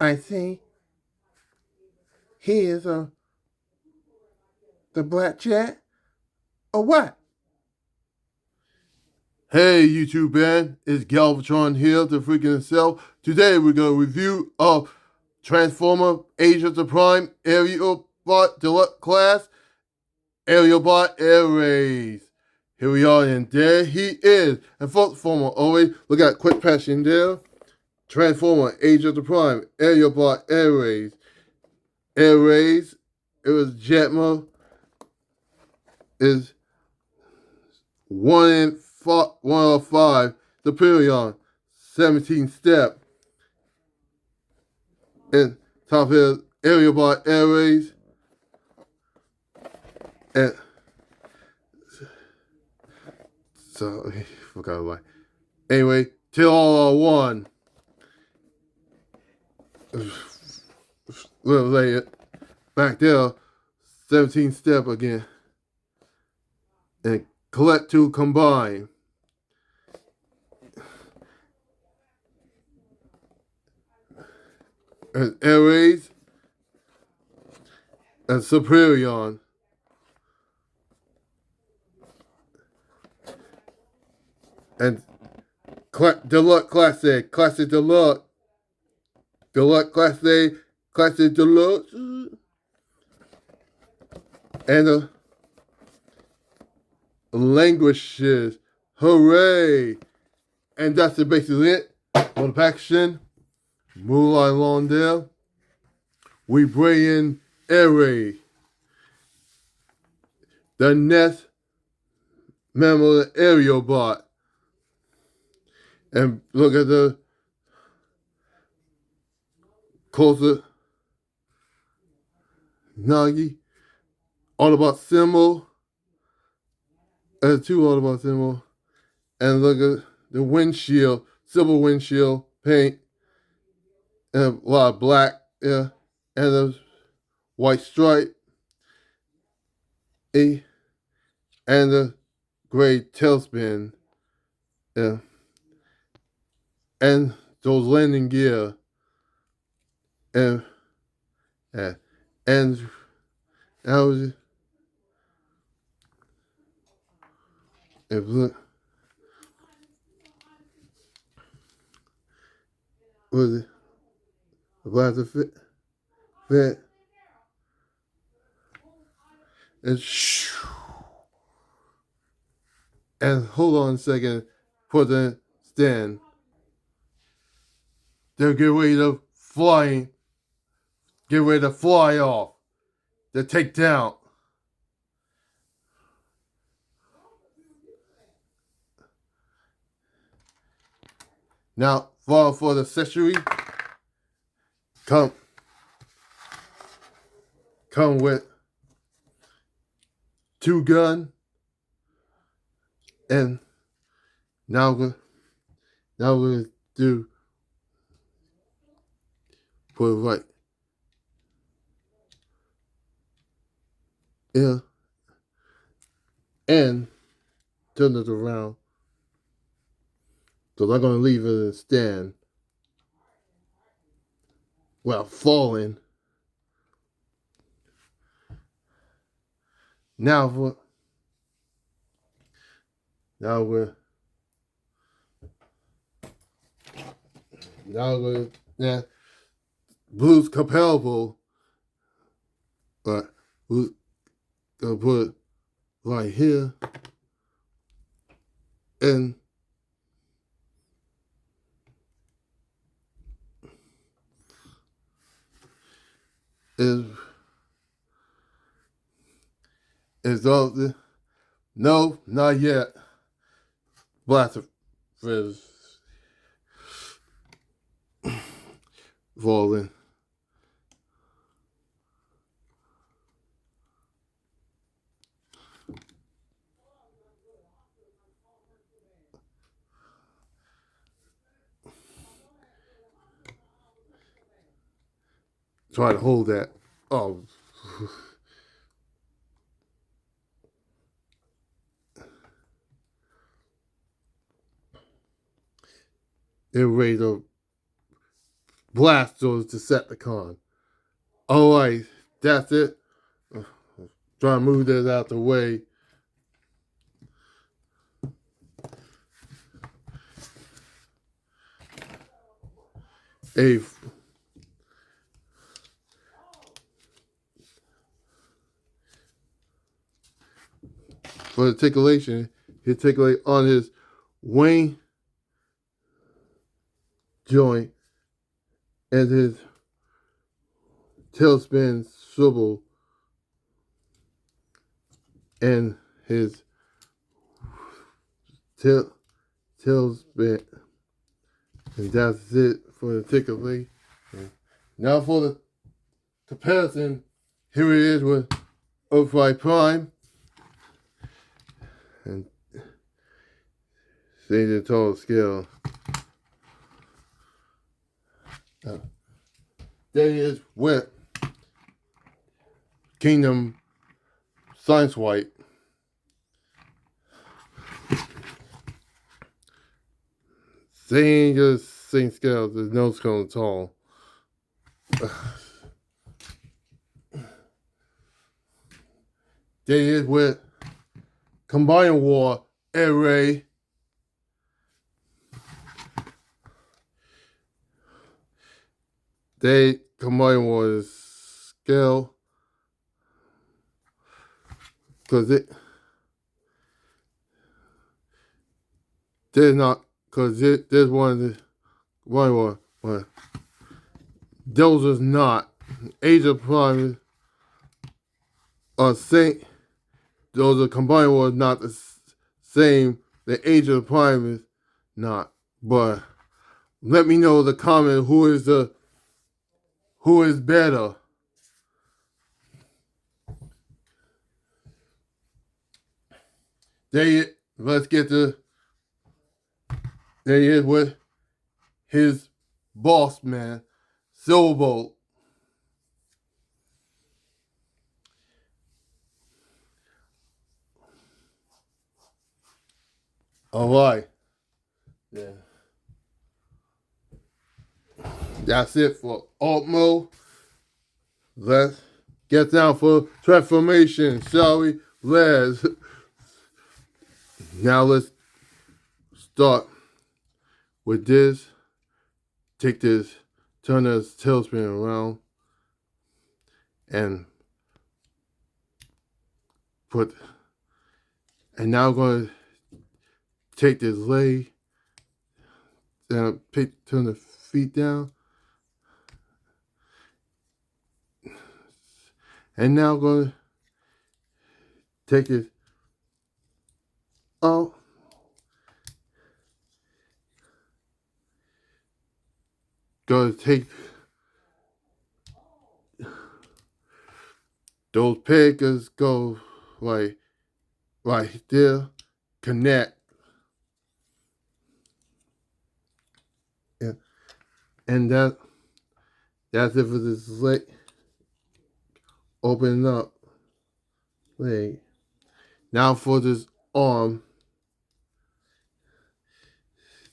I see. He is the black jet, or what? Hey YouTube man, it's Galvatron here, the freaking itself. Today we're gonna review Transformer Age of the Prime Aerialbot Deluxe Class Aerialbot Air Race. Here we are, and there he is. And Transformer always look at quick passing there. Transformer Age of the Prime Aerialbot Air Race. Air Race. It was Jetma is 1 of 5. Superior 17 step. And top here, Aerialbot Airways. And so, I forgot why. Anyway, till all one. Little later, back there, 17 step again. And collect two combine. And Airways and Superior. And Deluxe Classic, Classic Deluxe, Deluxe Classic, Classic Deluxe, and languishes. Hooray! And that's basically it for the packaging. Moving along there. We bring in Aerie, the next member of the Aerialbot. And look at the closer Nagi, Autobot symbol, and two Autobot symbol. And look at the windshield, silver windshield paint, and a lot of black, yeah, and a white stripe, and the gray tailspin, yeah, and those landing gear, and yeah, and that was it. Look, was it a glass of fit, and hold on a second for the stand. They're getting ready to get ready to fly off. They take down. Now, for the accessory, come with two gun, and now we're gonna do put it right. Yeah, and turn it around. So I'm gonna leave it in a stand while falling. Now for now we're yeah, blues compatible, but we're gonna put it right here, and is all the no, not yet. Blaster is falling. Try to hold that. Oh. They're ready to blast those Decepticons. Alright, that's it. Try to move this out the way. For the articulation, he articulate on his wing joint and his tailspin swivel and his tailspin, and that's it for the articulation. Now for the comparison, here it is with Earthrise Prime and see the total scale. There it is with Kingdom Science White. Same just same scale, there's no scale at all. There it is with Combined War Air Ray. They Combined War is scale because there's not because there's one one. Those is not Age of Prime are same. Those are Combined War not the same. The Age of Prime is not. But let me know in the comment who is better. Let's get to there he is with his boss man, Aerialbot. Alright. Yeah. That's it for alt mode. Let's get down for transformation, shall we? Now let's start with this. Take this, turn this tailspin around, and now I'm going to take this leg, then turn the feet down, and now I'm going to take it out. Going to take those pegs, go right there, connect. Yeah. And that's it for this leg. Open up leg. Now for this arm.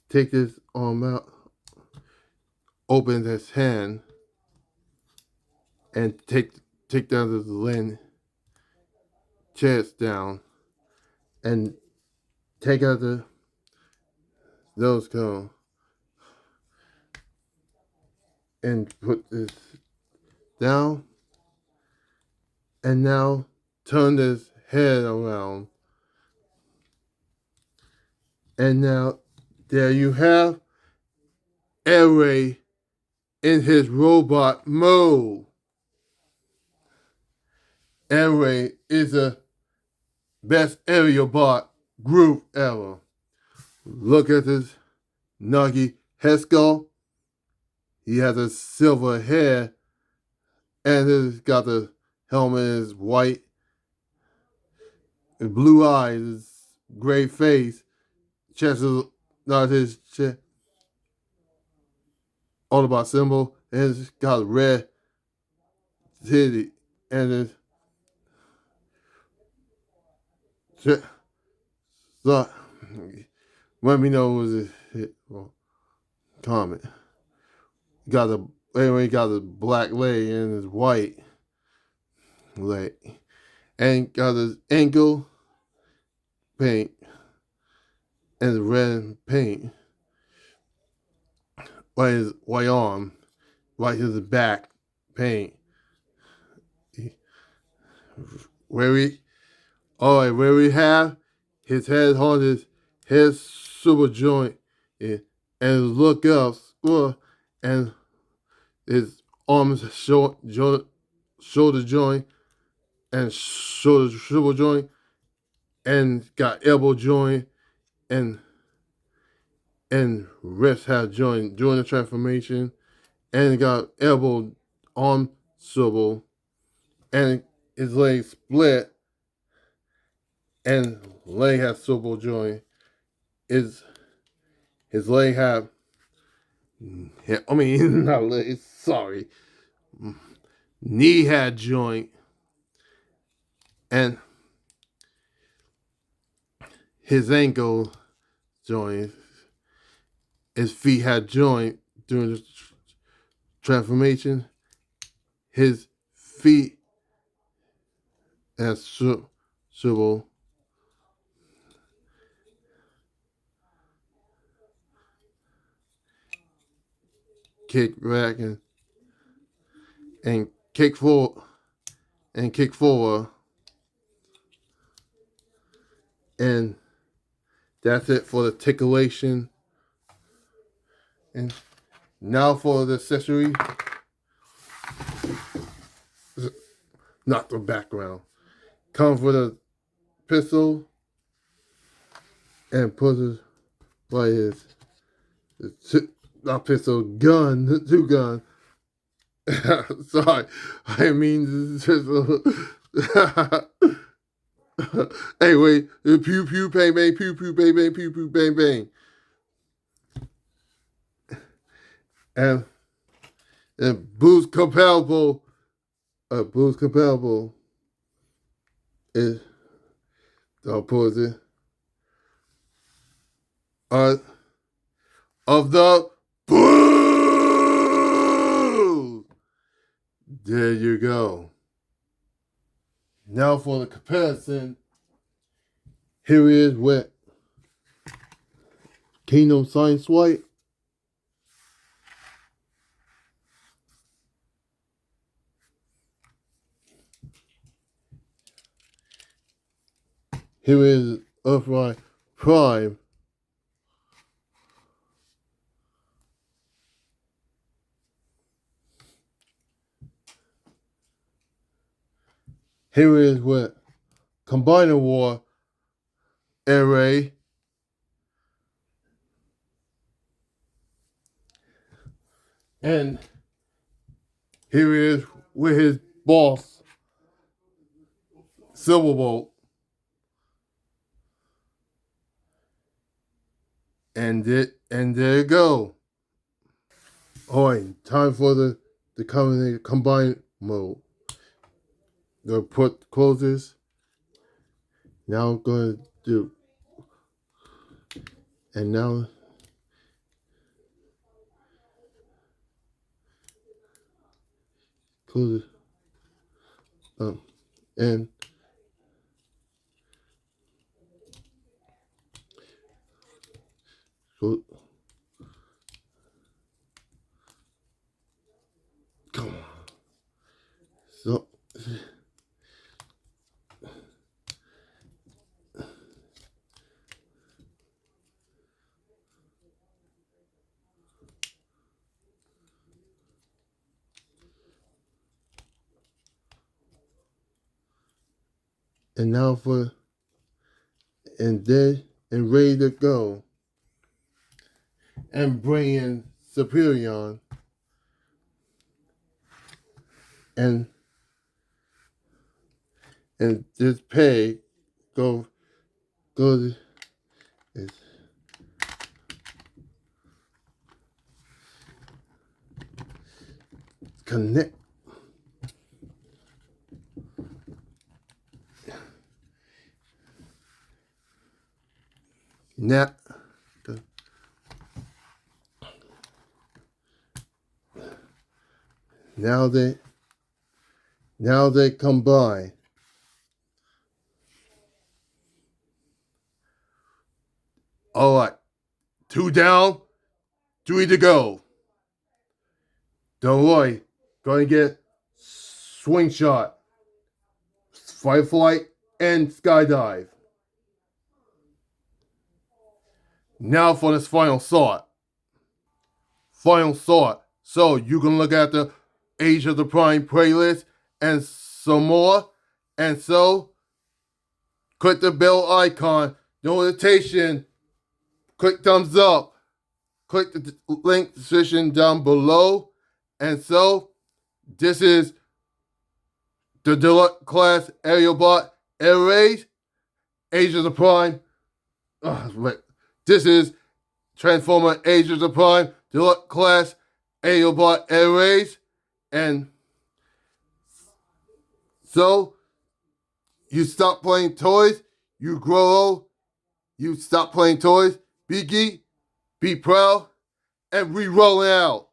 Take this arm out. Open this hand. And take down this leg. Chest down. And take out those cones. And put this down. And now turn this head around. And now there you have Air Ray in his robot mode. Air Ray is the best Aerialbot group ever. Look at this Nuggy head skull. He has a silver hair, and he's got the helmet is white, and blue eyes, gray face, chest is not his chest. Autobot symbol, and it's got a red titty, and it's so let me know was it hit. Well, comment. got a anyway got a black leg and his white leg, and got his ankle paint and red paint, like his white arm, like his back paint. Where we have his head on his super joint, and look up, and his arms shoulder joint, and shoulder joint, and got elbow joint, and wrist had joint during the transformation, and got elbow arm swivel, and his leg split, and leg had swivel joint. His leg had, I mean, not leg, sorry, knee had joint, and his ankle joint. His feet had joint during the transformation. His feet had swivel. Kick back and kick forward and kick forward. And that's it for the articulation. And now for the accessory. Not the background. Comes with a pistol and puts it by his not pistol, gun, two gun. Sorry, I mean pistol. Anyway, pew pew bang bang, pew pew bang bang, pew pew bang bang. And boost compatible is the opposite of the boo. There you go. Now for the comparison, here is with Kingdom Science White. Here is Earthrise Prime. Here is what Combiner War Array. And here is with his boss, Silverbolt. And there you go. Alright, time for the combine mode. Gonna put closes. Now I'm gonna do, and now close it. And so, come on. So. And now and ready to go. And bring in Superion. And this peg goes is connect. Now, Now they combine. All right, 2 down, 3 to go. Don't worry, gonna get swing shot, firefly, and skydive. Now for this final thought. So you can look at the Age of the Prime playlist and some more. And so click the bell icon, notification, click thumbs up, click the link description down below. And so this is the Deluxe Class Aerialbot Air Raid, Age of the Prime. This is Transformer Age of the Prime Deluxe Class Aerialbot Air Raid. And so you stop playing toys, you grow old, you stop playing toys, be geek, be proud, and re-rolling out.